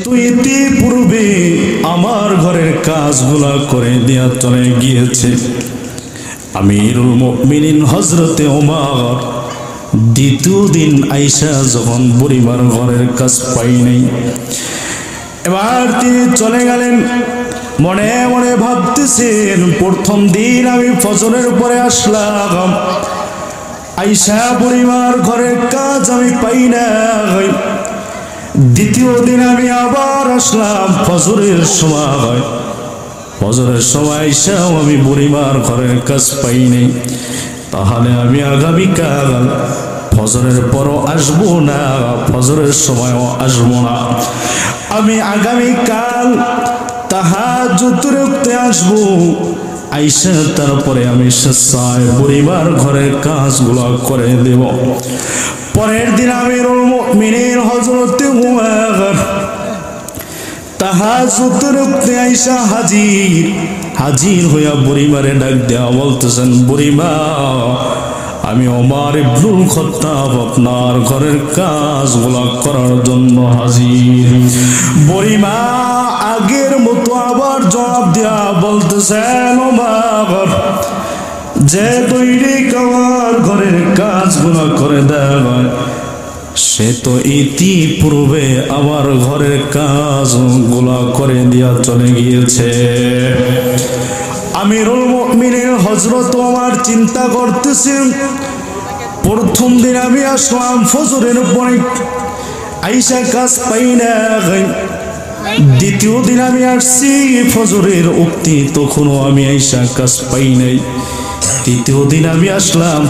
কিন্তু ইতিপূর্বে আমার ঘরের কাজগুলা করে দিয়া চলে গিয়েছে। আমিরুল মুমিনিন হযরতে ওমর দ্বিতীয় দিন আইসা যখন বুড়িমার ঘরের কাজ পাই নাই, এবার তিনি চলে গেলেন। মনে মনে ভাবতেছেন, প্রথম দিন আমি ফজরের পরে আসলাম, আইসা বুড়িমার ঘরের কাজ আমি পাই নাই। দ্বিতীয় দিন আমি আবার আসলাম ফজরের সময়, ফজরের সময় আইসাও আমি বুড়িমার ঘরের কাজ পাই নাই। তাহলে আমি আগামীকাল ফজরের পরও আসবো না, ফজরের সময়ও আসবো না। আমি আগামীকাল তাহাজ্জুদের ওয়াক্তে আসবো, আইসা তারপরে আমি স্বেচ্ছায় বুড়িমার ঘরের কাজগুলো করে দেব। পরের দিন আমিরুল মুমিনিন হযরতে ওমর তাহাজ্জুদের ওয়াক্তে আইসা হাজির হইয়া বুড়িমারে ডাক দেয়া বলতেছেন, বুড়িমা আমি ওমর ইবনুল খাত্তাব আপনার ঘরের কাজগুলো করার জন্য হাজির। বুড়িমা আগের মতো আবার জবাব দেয়া বলতেছেন, ওমর যে দৈনিক আমার ঘরের কাজগুলো করে দেয় সে তো ইতিপূর্বে আমার ঘরের কাজগুলো করে দিয়া চলে গিয়েছে। আমিরুল মুমিনিন হযরত ওমর চিন্তা করতেছেন, প্রথম দিন আমি আসলাম ফজরের পরে, আইসা কাজ পাই না। দ্বিতীয় দিন আমি আসছি ফজরের উক্তি, তখনও আমি আইসা কাজ পাই নাই। তৃতীয় দিন আমি আসলাম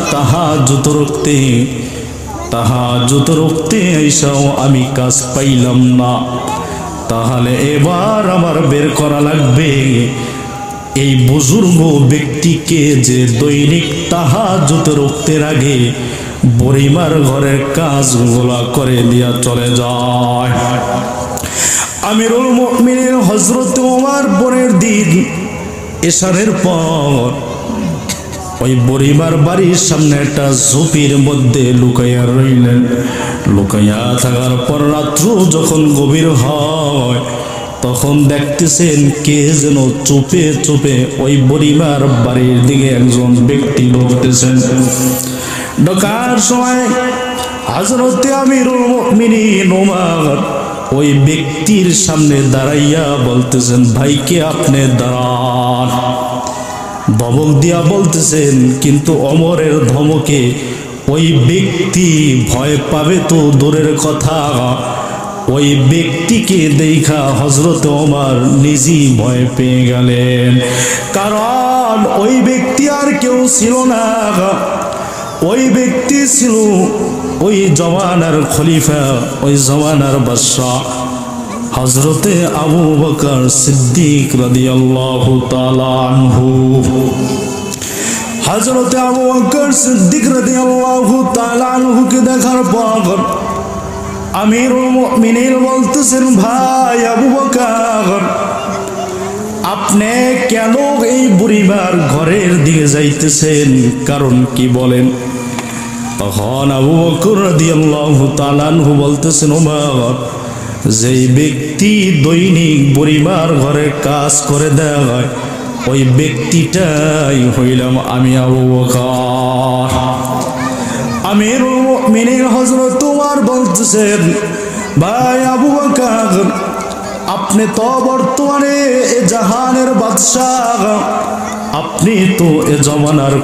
তাহাজ্জুদের ওক্তে আইসাও আমি কাজ পাইলাম না। তাহলে এবার আমার বের করা লাগবে এই বুজুর্গ ব্যক্তিকে যে দৈনিক তাহাজ্জুদের ওক্তের আগে বুড়িমার ঘরের কাজগুলা করে দিয়া চলে যায়। আমিরুল মুমিনিন হযরত ওমর পরের দিন এশারের পর ওই বুড়িমার বাড়ির সামনে একটা ঝুপির মধ্যে লুকাইয়া রইলেন। লুকাইয়া থাকার পর রাত্র যখন গভীর হয় তখন দেখতেছেন কে যেন চুপে চুপে ওই বুড়িমার বাড়ির দিকে একজন ব্যক্তি ঢুকতেছেন। ঢোকার সময় হযরতে আমিরুল মুমিনিন ওমর ওই ব্যক্তির সামনে দাঁড়াইয়া বলতেছেন, ভাইকে আপনি দাঁড়ান। ধমক দিয়া বলতেছেন, কিন্তু ওমরের ধমকে ওই ব্যক্তি ভয় পাবে তো দূরের কথা, ওই ব্যক্তিকে দেখা হযরত ওমর নিজেই ভয় পেয়ে গেলেন। কারণ ওই ব্যক্তি আর কেউ ছিল না, ওই ব্যক্তি ছিল ওই জমানার খলিফা, ওই জমানার বাদশা হযরতে আবু বকর সিদ্দিক রাদিয়াল্লাহু তাআলা আনহু। হযরতে আবু বকর সিদ্দিক রাদিয়াল্লাহু তাআলা আনহুকে দেখার পর আমিরুল মুমিনিন বলতেছেন, ভাই আবু বকর আপনি কেন এই বুড়িমার ঘরের দিকে যাইতেছেন, কারণ কি বলেন? তখন আবু বকর রাদিয়াল্লাহু তাআলা আনহু বলতেছেন, ওমর যেই ব্যক্তি দৈনিক বুড়িমার ঘরের কাজ করে দেয় ওই ব্যক্তিটাই হইলাম আমি আবু বকর। আমিরুল মুমিনিন হযরত ওমর বলতেছেন, ভাই আবু বকর আপনি তো বর্তমানে এ জাহানের বাদশাহ, আপনি তো এ জমানার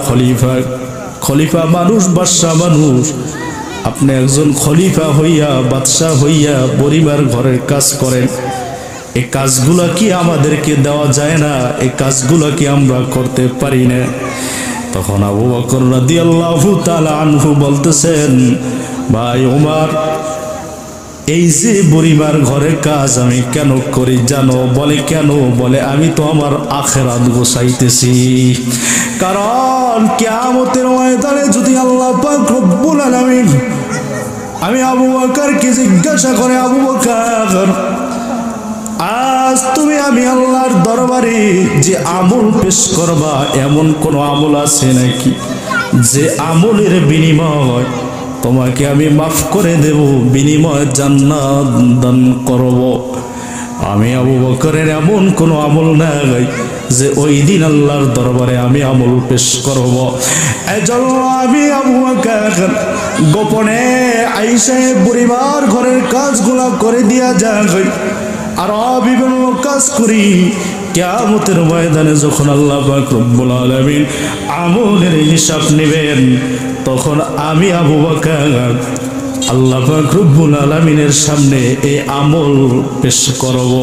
খলিফা মানুষ, বাদশাহ মানুষ, আপনি একজন খলিফা হইয়া বাদশাহ হইয়া বুড়িমার ঘরের কাজ করেন, এই কাজগুলা কি আমাদেরকে দেওয়া যায় না? এই কাজগুলা কি আমরা করতে পারি না? তখন আবু বকর রাদিয়াল্লাহু তাআলা আনহু বলতেছেন, ভাই ওমর এই যে বুড়িমার ঘরের কাজ আমি কেন করি জানো? বলে কেন? বলে আমি তো আমার আখিরাত গোছাইতেছি। কারণ কিয়ামতের ময়দানে যদি আল্লাহ পাক রব্বুল আলামিন আমি আবু বকরকে জিজ্ঞাসা করে, আবু বকর আজ তুমি আমি আল্লাহর দরবারে যে আমল পেশ করবা এমন কোন আমল আছে নাকি যে আমলের বিনিময় তোমাকে আমি মাফ করে দেব, বিনিময় জান্নাত দান করব? আমি আবু বকরের এমন কোনো আমল নাই যে ওই দিন আল্লাহর দরবারে আমি আমল পেশ করব। এজন্য আমি আবু বকর গোপনে আইসা পরিবার ঘরের কাজগুলা করে দিয়া যায় আর বিভিন্ন কাজ করি। কিয়ামতের ময়দানে যখন আল্লাহ পাক রব্বুল আলামিন আমলের হিসাব নেবেন, তখন আমি আবু বকর আল্লাহ পাক রব্বুল আলামিনের সামনে এই আমল পেশ করব।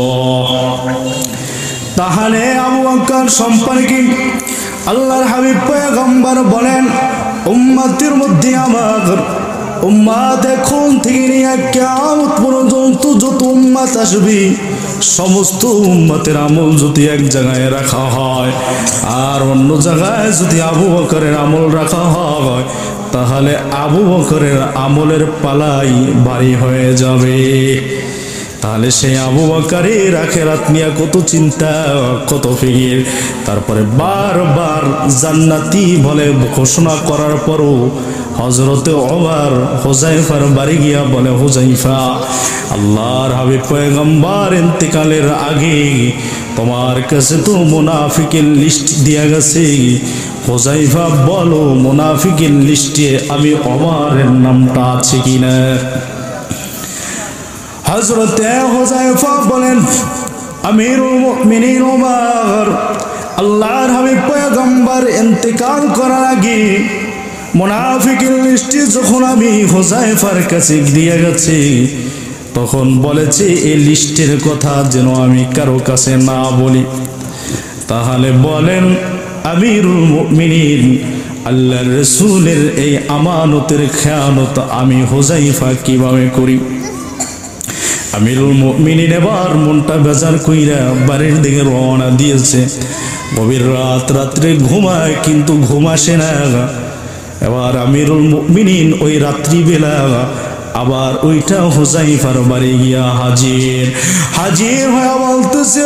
তাহলে আবু বকর সম্পর্কে আল্লাহর হাবিব পয়গম্বর বলেন, উম্মতের মধ্যে আমার উম্মত এখন থেকে নিয়ে কিয়ামত পর্যন্ত যত উম্মত আসবে সমস্ত উম্মতের আমল যদি এক জায়গায় রাখা হয় আর অন্য জায়গায় যদি আবু বকরের আমল রাখা হয়, তাহলে আবু বকরের আমলের পালাই ভারী হয়ে যাবে। তাহলে সেই আবু বকরের আখিরাত নিয়ে কত চিন্তা, কত ফিকির। তারপরে বারবার জান্নাতি বলে ঘোষণা করার পরও হযরতে ওমর হুযায়ফার বাড়ি গিয়া বলে, হুযায়ফা, আল্লাহর হাবিব পয়গম্বর ইন্তেকালের আগে তোমার কাছে তো মুনাফিকের লিস্ট দিয়া গেছে, হুযায়ফা বলো মুনাফিকের লিস্টে আমি ওমরের নামটা আছে কিনা। হযরতে হুযায়ফা বলেন, আমিরুল মুমিনিন ওমর আল্লাহর হাবিব পয়গম্বর ইন্তেকাল করার আগে মুনাফিকের লিস্টে যখন আমি হুযায়ফার কাছে দিয়ে গেছি, তখন বলেছে এই লিস্টের কথা যেন আমি কারো কাছে না বলি। তাহলে বলেন আমিরুল মুমিনিন আল্লাহর রাসূলের এই আমানতের খেয়ানত আমি হুযায়ফা কিভাবে করি? আমিরুল মুমিনিন এবার মনটা বেজার কইরা বাড়ির দিকে রওনা দিয়েছে। গভীর রাত্রে ঘুমায় কিন্তু ঘুম আসে না। এবার আমিরুল মুমিনিন ওই রাত্রিবেলা আবার ওইটা হুযায়ফার বাড়ি গিয়া হাজির হয়ে বলতেছে,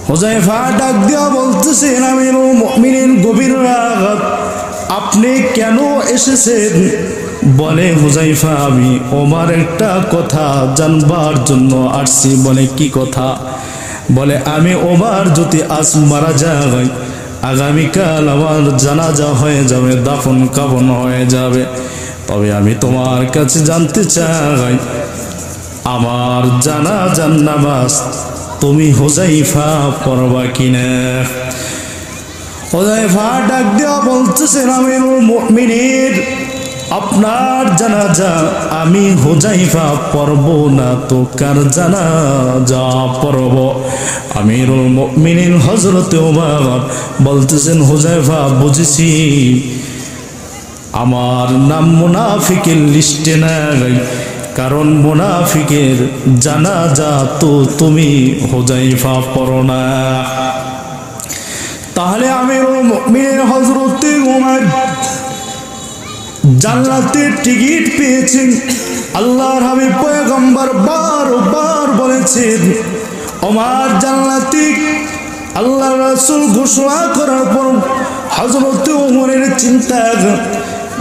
হুযায়ফা ডাক দিয়া বলতেছেন, আমিরুল মুমিনিন গভীর রাত আপনি কেন এসেছেন? বলে, হুযায়ফা আমি ওমর একটা কথা জানবার জন্য আসছি। বলে, কি কথা? বলে, আমি ওমর যদি আজ মারা যায়, আগামীকাল আমার জানাজা হয়ে যাবে, দাফন কাফন হয়ে যাবে। তবে আমি তোমার কাছে জানতে চাই, আমার জানাজার নামাজ তুমি হুযায়ফা পড়বা কিনা? হুযায়ফা ডাক দিয়া বলতেছেন, আমিরুল মুমিনিন আপনার জানাজা আমি হুযায়ফা পড়ব না তো কার জানাজা পড়ব? আমিরুল মুমিনিন হযরতে ওমর বলতেছেন, হুযায়ফা বুঝেছি, আমার নাম মুনাফিকের লিস্টে নাই, কারণ মুনাফিকের জানাজা তো তুমি হুযায়ফা পড়ো না। তাহলে আমিরুল মুমিনিন হযরতে ওমর জান্নাতের টিকিট পেয়েছেন। আল্লাহর হাবিব পয়গম্বর বারবার বলেছেন, ওমর জান্নাতি। আল্লাহর রাসূল ঘোষণা করার পর হযরতে ওমরের চিন্তা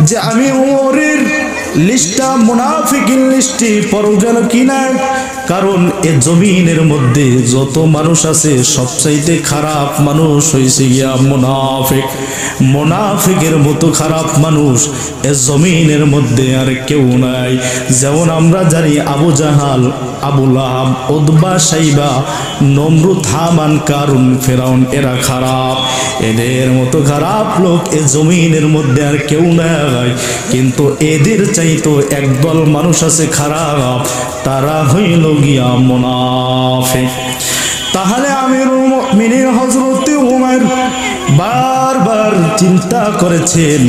যে আমি ওমরের লিস্টটা মুনাফিকের লিস্টে পড়ে গেল কিনা। কারণ এ জমিনের মধ্যে যত মানুষ আছে সবচাইতে খারাপ মানুষ হইছে গিয়া মুনাফিক। মুনাফিকের মতো খারাপ মানুষ এ জমিনের মধ্যে আর কেউ নাই। যেমন আমরা জানি আবু জাহাল, আবু লাহাব, উতবা, শাইবা, নমরুদ, হামান, কারুন, ফেরাউন এরা খারাপ। এদের মতো খারাপ লোক এ জমিনের মধ্যে আর কেউ নাই। কিন্তু এদের চাইতো একদল মানুষ আছে খারাপ, তারা হইল গিয়া মুনাফিক। তাহলে আমিরুল মুমিনিন হযরতে ওমর বারবার চিন্তা করেছেন,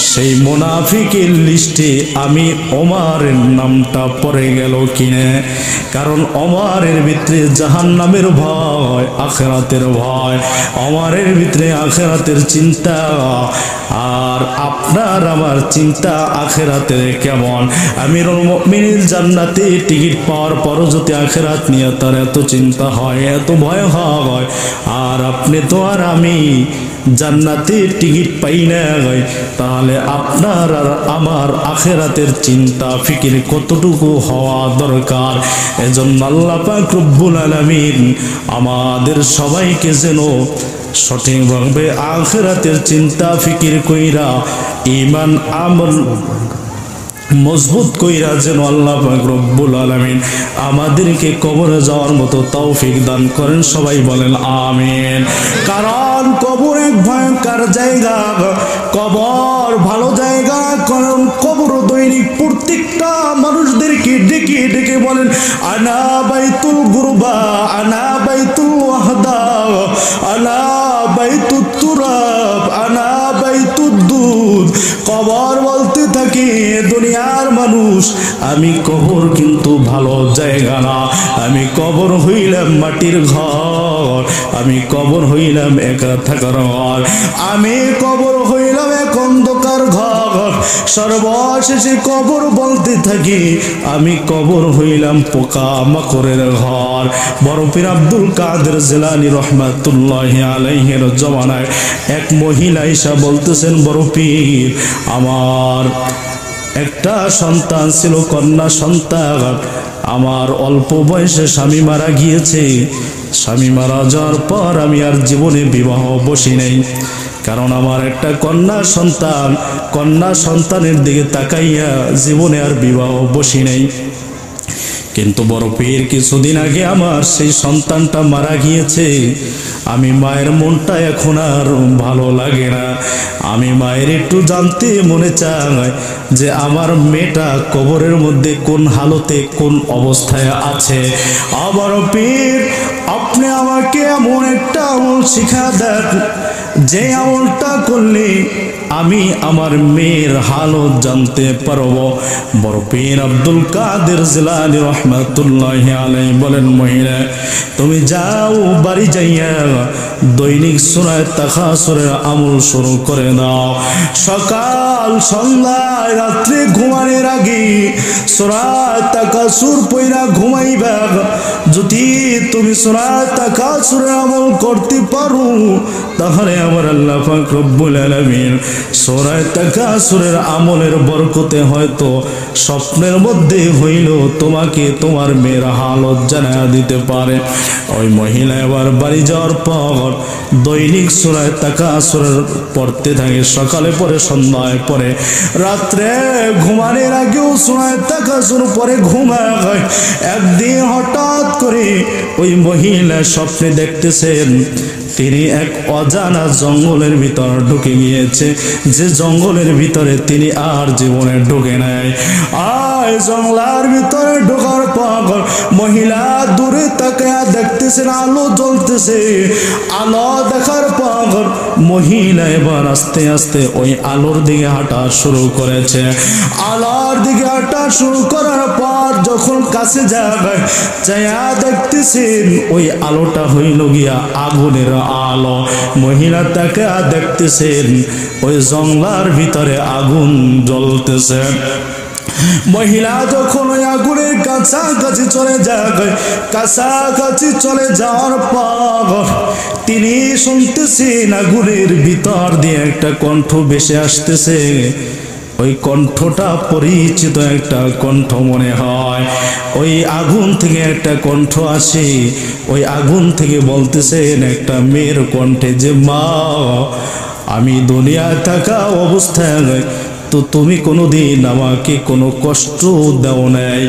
সেই মুনাফিকের লিস্টে আমি ওমরের নামটা পড়ে গেল কিনা। কারণ ওমরের ভিতরে জাহান্নামের ভয়, আখিরাতের ভয়, ওমরের ভিতরে আখিরাতের চিন্তা। আর আপনার আমার চিন্তা আখিরাতের কেমন? আমিরুল মুমিনিন জান্নাতে টিকিট পাওয়ার পরও যদি আখিরাত নিয়ে তার এত চিন্তা হয়, এত ভয় হয়, আর আপনি তো আর আমি জান্নাতের টিকিট পাই না, তাহলে আপনার আর আমার আখিরাতের চিন্তা ফিকির কতটুকু হওয়া দরকার। এজন্য আল্লাহ পাক রব্বুল আলামিন আমাদের সবাইকে যেন সঠিকভাবে আখিরাতের চিন্তা ফিকির কইরা ঈমান আমল মজবুত কইরা যেন আল্লাহ পাক রব্বুল আলামিন আমাদেরকে কবরে যাওয়ার মতো তৌফিক দান করেন। সবাই বলেন আমিন। কারণ কবর এক ভয়ঙ্কর জায়গা, কবর ভালো জায়গা। কারণ কবর দৈনিক প্রত্যেকটা মানুষদেরকে ডেকে ডেকে বলেন আনা বাইতুল গুরবা, আনা বাইতুল ওয়াহদা, আনা বাইতুত তুরাব, আনা বাইতুদ দুধ। কবর বলতে থাকে দুনিয়ার মানুষ, আমি কবর কিন্তু ভালো জায়গা না, আমি কবর হইলাম মাটির ঘর, আমি কবর হইলাম একা থাকার ঘর, আমি কবর হইলাম এক অন্ধকার ঘর। সর্বশেষে কবর বলতে থাকি আমি কবর হইলাম পোকা মাকড়ের ঘর। বড় পীর আব্দুল কাদের জিলানী রহমাতুল্লাহি আলাইহির জমানায় এক মহিলা ঈশা বলতেছেন, বড় পীর আমার একটা সন্তান ছিল, কন্যা সন্তান। আমার অল্প বয়সে স্বামী মারা গিয়েছে। স্বামী মারা যাওয়ার পর আমি আর জীবনে বিবাহ বসি নাই, কারণ আমার একটা কন্যা সন্তান, কন্যা সন্তানের দিকে তাকাইয়া জীবনে আর বিবাহ বসি নাই। কিন্তু বড় পীর কিছুদিন আগে আমার সেই সন্তানটা মারা গিয়েছে। আমি মায়ের মনটা এখন আর ভালো লাগে না। আমি মায়ের একটু জানতে মনে চায় যে আমার মেয়েটা কবরের মধ্যে কোন হালতে কোন অবস্থায় আছে। আবার পীর আপনি আমাকে এমন একটা আমল শিখা দেন যে আমলটা করলে আমি আমার মেয়ের হালত জানতে পারবো। বড় পীর আব্দুল কাদের জিলানী রহমাতুল্লাহি আলাইহি বলেন, মহিলা তুমি যাও বাড়ি যাইয়া দৈনিক সূরা তাকাসুরের আমল শুরু করে দাও। সকাল সন্ধ্যায় রাত্রে ঘুমানোর আগে সূরা তাকাসুর পড়া ঘুমাইবা। যদি তুমি সূরা তাকাসুরের আমল করতে পারো তাহলে আমার আল্লাহ পাক রব্বুল আলামিন সূরা তাকাসুরের আমলের বরকতে হয়তো স্বপ্নের মধ্যে হইল তোমাকে তোমার মেয়ের হালত জানা দিতে পারে। ওই মহিলা এবার বাড়ি যাওয়ার পর দৈনিক সূরা তাকাসুরের পড়তে থাকে। সকালে পড়ে, সন্ধ্যায় পড়ে, রাত্রে ঘুমানোর আগেও সূরা তাকাসুর পরে ঘুমায়। একদিন হঠাৎ করে ওই মহিলা স্বপ্নে দেখতেছেন তিনি এক অজানা জঙ্গলের ভিতর ঢুকে গিয়েছে, যে জঙ্গলের ভিতরে তিনি আর জীবনে ঢুকে নাই। আর জঙ্গলার ভিতরে ঢোকার পর মহিলা দূরে তাকায়া দেখতেছেন আলো জ্বলতেছে। আলো দেখার পর মহিলা এবার আস্তে আস্তে ওই আলোর দিকে হাঁটা শুরু করেছে। আলোর দিকে হাঁটা শুরু করার পর যখন কাছে যাবে যাইয়া দেখতেছেন ওই আলোটা হইল গিয়া আগুনের আলো। মহিলা তাকে দেখতেছেন ওই জঙ্গলার ভিতরে আগুন জ্বলতেছে। মহিলা যখন ওই আগুনের কাছাকাছি চলে যায়, কাছাকাছি চলে যাওয়ার পর তিনি শুনতেছেন আগুনের ভিতর দিয়ে একটা কণ্ঠ ভেসে আসতেছে। ওই কণ্ঠটা পরিচিত একটা কণ্ঠ মনে হয়। ওই আগুন থেকে একটা কণ্ঠ আসে। ওই আগুন থেকে বলতেছেন একটা মেয়ের কণ্ঠে যে মা, আমি দুনিয়ায় থাকা অবস্থায় তো তুমি কোনোদিন আমাকে কোনো কষ্ট দাও নাই,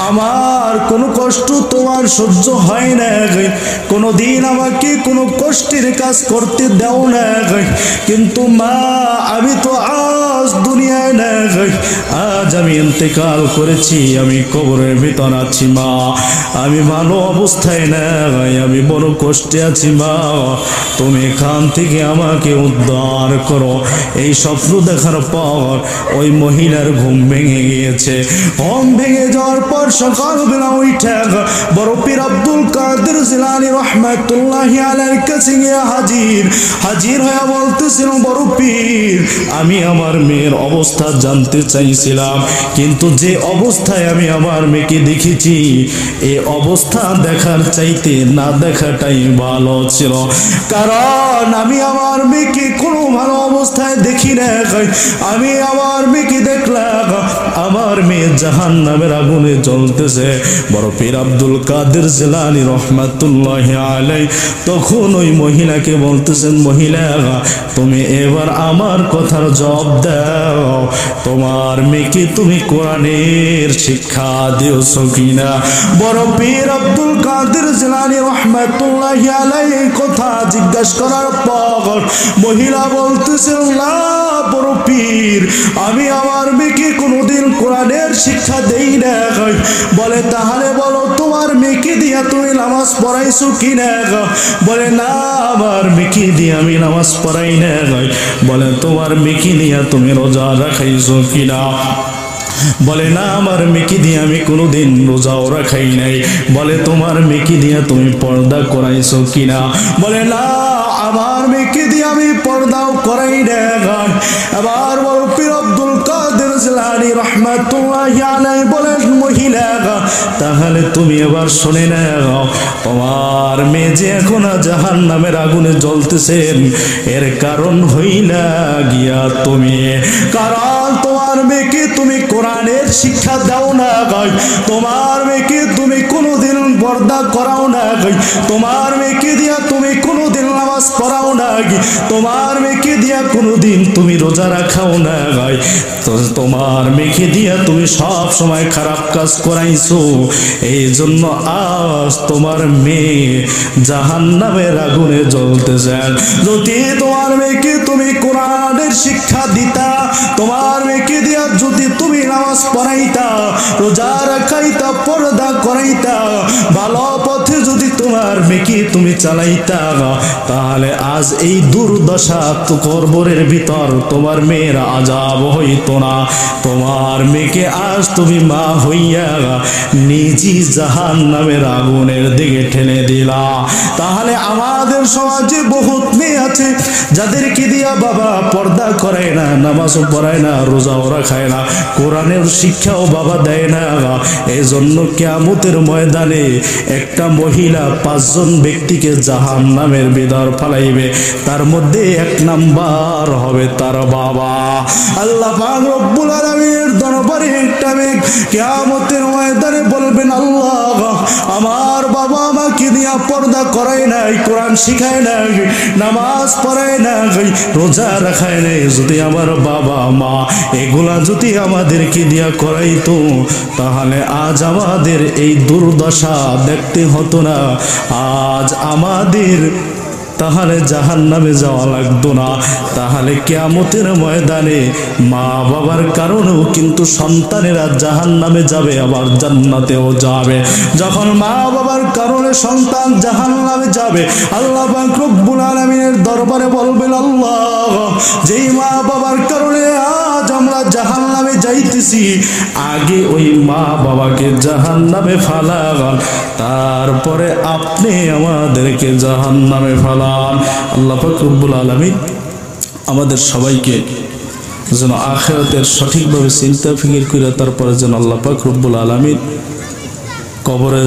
আমার কোনো কষ্ট তোমার সহ্য হয় না, কোনোদিন আমাকে কোনো কষ্টের কাজ করতে দাও না। কিন্তু মা আমি তো আজ দুনিয়ায় না, আজ আমি ইন্তেকাল করেছি, আমি কবরের ভিতর আছি মা, আমি ভালো অবস্থায় না, আমি বড় কষ্টে আছি মা, তুমি এখান থেকে আমাকে উদ্ধার করো। এই স্বপ্ন দেখার পর ওই মহিলার ঘুম ভেঙে গিয়েছে। ঘুম ভেঙে যাওয়ার পর সকালবেলা উঠে বড় পীর আব্দুল কাদের জিলানী রহমাতুল্লাহি আলাইহির কাছে গিয়ে হাজির হয়ে বলতেছিল, বড় পীর, আমি আমার মেয়ের অবস্থা জানতে চাইছিলাম, কিন্তু যে অবস্থায় আমি আমার মেয়েকে দেখেছি এই অবস্থা দেখার চাইতে না দেখাটাই ভালো ছিল। কারণ আমি আমার মেয়েকে কোনো ভালো অবস্থায় দেখি না। আমি আমার মেয়েকে দেখলাম আমার মেয়ে জাহান্নামের আগুনে জ্বলতেছে। বড় পীর আব্দুল কাদের জিলানী রহমাতুল্লাহি আলাইহি তখন ওই মহিলাকে বলতেছেন, মহিলা, তুমি এবার আমার কথার জবাব দাও, তোমার মেয়েকে তুমি কোরআনের শিক্ষা দিয়েছো কিনা? বড় পীর আব্দুল কাদের জিলানী রহমাতুল্লাহি আলাইহি কথা জিজ্ঞাসা করার পর মহিলা বলতেছেন, না বড় পীর, আমি আমার মেয়েকে কোনোদিন কোরআনের শিক্ষা দেই না। বলে, তাহলে বলো তোমার মেয়েকে দিয়া তুমি নামাজ পড়াইছো কিনা? বলে, না আমার মেয়েকে দিয়ে আমি নামাজ পড়াই না। বলে, তোমার মেয়েকে নিয়ে তুমি রোজা রাখাইছো কিনা? বলে, না আমার মেয়েকে দিয়ে আমি কোনোদিন রোজাও রাখাই নাই। বলে, তোমার মেয়েকে দিয়ে তুমি পর্দা করাইছো কিনা? বলে, না আমার মেয়েকে দিয়ে আমি পর্দাও করাই না। আবার বড় পীর আব্দুল কাদের জিলানী রহমাতুল্লাহি আলাইহি বলেন, মহিলা, তাহলে তুমি এবার শুনে নাও, তোমার মেয়ে যে এখন জাহান্নামের আগুনে জ্বলতেছেন এর কারণ হইলা গিয়া তুমি। কারণ তোমার মেয়েকে তুমি কোরআনের শিক্ষা দাও না, তোমার মেয়েকে তুমি কোনোদিন পর্দা করাও না, তোমার মেয়েকে দিয়া তুমি কোনোদিন নামাজ পড়াও না, তোমার মেয়েকে দিয়া কোনোদিন তুমি রোজা রাখাও না, তোমার মেয়েকে দিয়া তুমি সব সময় খারাপ কাজ করাইছো। এই জন্য আজ তোমার মেয়ে জাহান্নামের আগুনে জ্বলতেছে। যদি তোমার মেয়েকে তুমি কোরআনের শিক্ষা দিতা, তোমার মেয়েকে দিয়া যদি তুমি নামাজ পড়াইতা, রোজা রাখাইতা, পর্দা করাইতা, ভালো পথে যদি তোমার মেয়েকে তুমি চালাইতা, তাহলে আজ এই দুর্দশা কবরের ভিতর তোমার মেয়ের আযাব হইতো না। তোমার মেয়েকে আজ তুমি মা হইয়া নিজে জাহান্নামের আগুনের দিকে ঠেলে দিলা। তাহলে আমাদের সমাজে বহুত মেয়ে আছে যাদেরকে দিয়া বাবা পর্দা করায় না, নামাজও পড়ায় না, রোজাও রাখায় না, কোরআনের শিক্ষাও বাবা দেয় না। এই জন্য কিয়ামতের ময়দানে একটা মহিলা 5 জন ব্যক্তিকে জাহান্নামের ভিতর ফালাইবে, তার মধ্যে 1 নাম্বার হবে তার বাবা। আল্লাহ পাক রব্বুল আলামিনের দরবারে একটা মেয়ে কিয়ামতের ময়দানে বলবেন, আল্লাহ আমার বাবা আমাকে দিয়া পর্দা করায় নাই, কোরআন শিখায় নাই, নামাজ পড়ায় নাই, রোজা রাখায় নাই, যদি আমার বাবা মা এগুলা যদি আমাদেরকে দিয়া করাইতো তাহলে আজ আমাদের এই দুর্দশা দেখতে হতো না, আজ আমাদের তাহলে জাহান্নামে যাওয়া লাগতো না। তাহলে কিয়ামতের ময়দানে মা বাবার কারণেও কিন্তু সন্তানেরা জাহান্নামে যাবে, আবার জান্নাতেও যাবে। যখন মা বাবার কারণে সন্তান জাহান্নামে যাবে, আল্লাহ পাক রব্বুল আলামিনের দরবারে বলবেন, আল্লাহ যেই মা বাবার কারণে আজ আমরা জাহান্নামে যাইতেছি, আগে ওই মা বাবাকে জাহান্নামে ফালান, তারপরে আপনি আমাদেরকে জাহান্নামে ফালান। আল্লাহ পাক রব্বুল আলামিন আমাদের সবাইকে যেন আখিরাতের সঠিকভাবে চিন্তা ফিকির করে তারপরে যেন আল্লাহ পাক রব্বুল আলামিন কবরে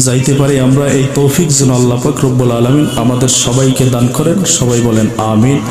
যাইতে পারি, আমরা এই তৌফিক যেন আল্লাহ পাক রব্বুল আলামিন আমাদের সবাইকে দান করেন। সবাই বলেন আমিন।